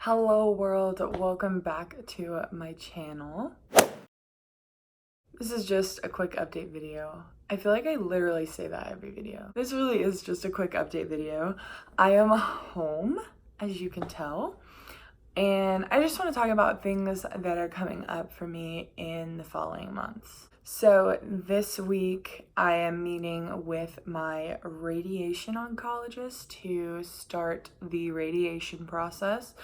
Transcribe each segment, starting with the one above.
Hello world, welcome back to my channel. This is just a quick update video. I feel like I literally say that every video. This really is just a quick update video. I am home, as you can tell, and I just want to talk about things that are coming up for me in the following months. So this week I am meeting with my radiation oncologist to start the radiation process.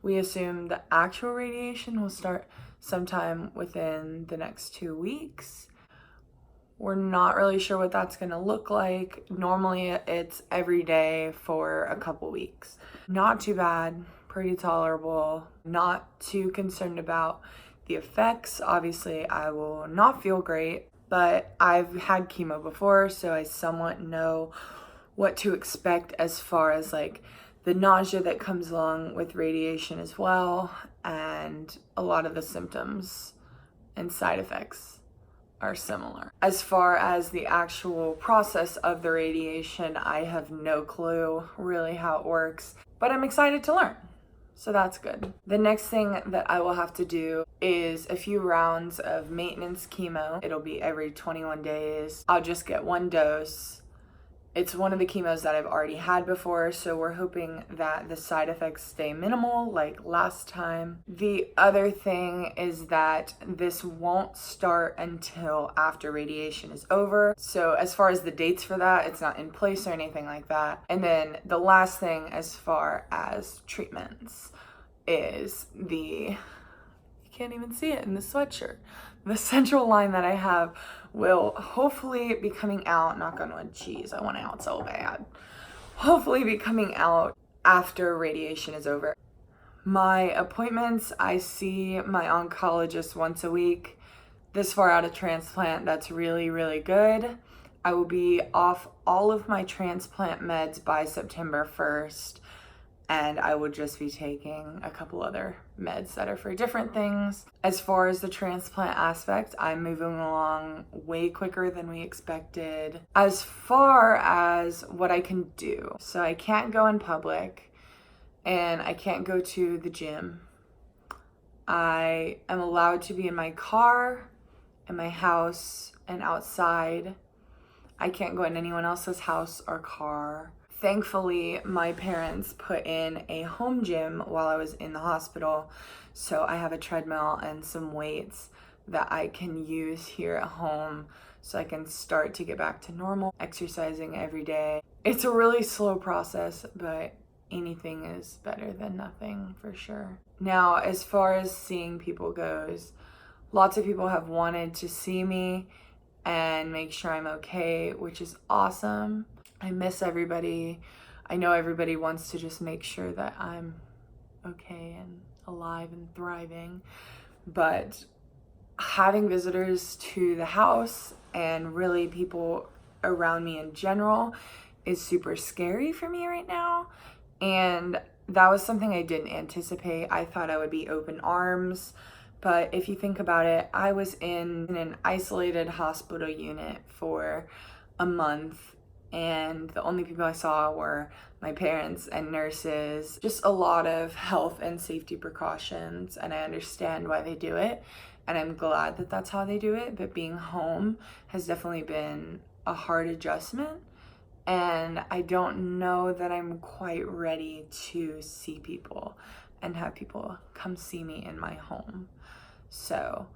We assume the actual radiation will start sometime within the next 2 weeks. We're not really sure what that's gonna look like. Normally it's every day for a couple weeks. Not too bad, pretty tolerable, not too concerned about the effects. Obviously I will not feel great, but I've had chemo before, so I somewhat know what to expect as far as like the nausea that comes along with radiation as well, and a lot of the symptoms and side effects are similar. As far as the actual process of the radiation, I have no clue really how it works, but I'm excited to learn. So that's good. The next thing that I will have to do is a few rounds of maintenance chemo. It'll be every 21 days. I'll just get one dose. It's one of the chemos that I've already had before, so we're hoping that the side effects stay minimal like last time. The other thing is that this won't start until after radiation is over. So as far as the dates for that, it's not in place or anything like that. And then the last thing as far as treatments is you can't even see it in the sweatshirt. The central line that I have will hopefully be coming out, knock on wood, jeez, I want it out so bad. Hopefully be coming out after radiation is over. My appointments, I see my oncologist once a week. This far out of transplant, that's really, really good. I will be off all of my transplant meds by September 1st. And I would just be taking a couple other meds that are for different things. As far as the transplant aspect, I'm moving along way quicker than we expected. As far as what I can do, so I can't go in public and I can't go to the gym. I am allowed to be in my car, in my house, and outside. I can't go in anyone else's house or car. Thankfully, my parents put in a home gym while I was in the hospital, so I have a treadmill and some weights that I can use here at home so I can start to get back to normal, exercising every day. It's a really slow process, but anything is better than nothing for sure. Now, as far as seeing people goes, lots of people have wanted to see me and make sure I'm okay, which is awesome. I miss everybody. I know everybody wants to just make sure that I'm okay and alive and thriving, but having visitors to the house and really people around me in general is super scary for me right now. And that was something I didn't anticipate. I thought I would be open arms, but if you think about it, I was in an isolated hospital unit for a month, and the only people I saw were my parents and nurses. Just a lot of health and safety precautions, and I understand why they do it, and I'm glad that that's how they do it, but being home has definitely been a hard adjustment, and I don't know that I'm quite ready to see people and have people come see me in my home. So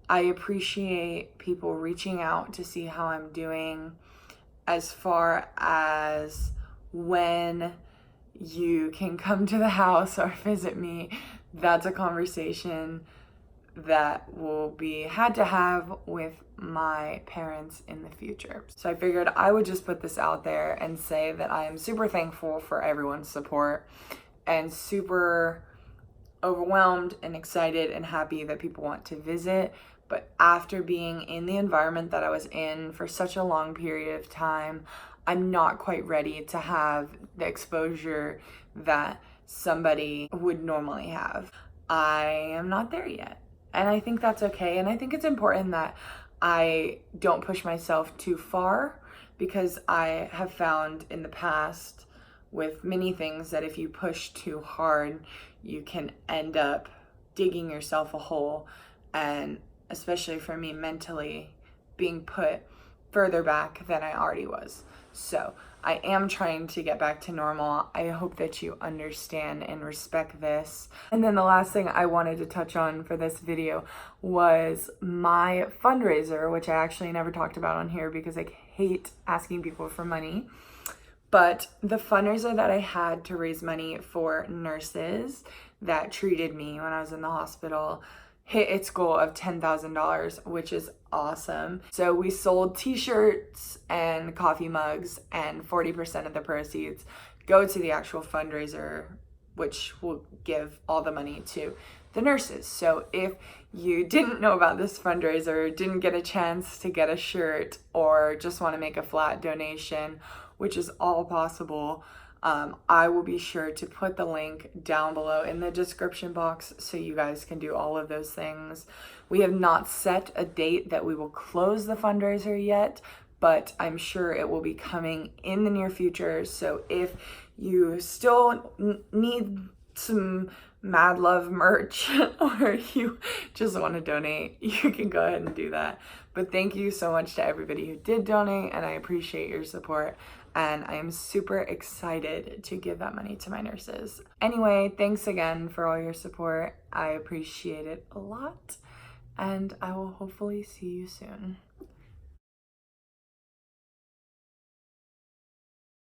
I appreciate people reaching out to see how I'm doing. As far as when you can come to the house or visit me, that's a conversation that will be had to have with my parents in the future. So I figured I would just put this out there and say that I am super thankful for everyone's support and super overwhelmed and excited and happy that people want to visit. But after being in the environment that I was in for such a long period of time, I'm not quite ready to have the exposure that somebody would normally have. I am not there yet. And I think that's okay. And I think it's important that I don't push myself too far, because I have found in the past with many things that if you push too hard, you can end up digging yourself a hole, and especially for me mentally, being put further back than I already was. So I am trying to get back to normal. I hope that you understand and respect this. And then the last thing I wanted to touch on for this video was my fundraiser, which I actually never talked about on here because I hate asking people for money. But the fundraiser that I had to raise money for nurses that treated me when I was in the hospital hit its goal of $10,000, which is awesome. So we sold t-shirts and coffee mugs, and 40% of the proceeds go to the actual fundraiser, which will give all the money to the nurses. So if you didn't know about this fundraiser, didn't get a chance to get a shirt, or just want to make a flat donation, which is all possible, I will be sure to put the link down below in the description box so you guys can do all of those things. We have not set a date that we will close the fundraiser yet, but I'm sure it will be coming in the near future. So if you still need some Mad Love merch or you just want to donate, you can go ahead and do that. But thank you so much to everybody who did donate, and I appreciate your support. And I am super excited to give that money to my nurses. Anyway, thanks again for all your support. I appreciate it a lot, and I will hopefully see you soon.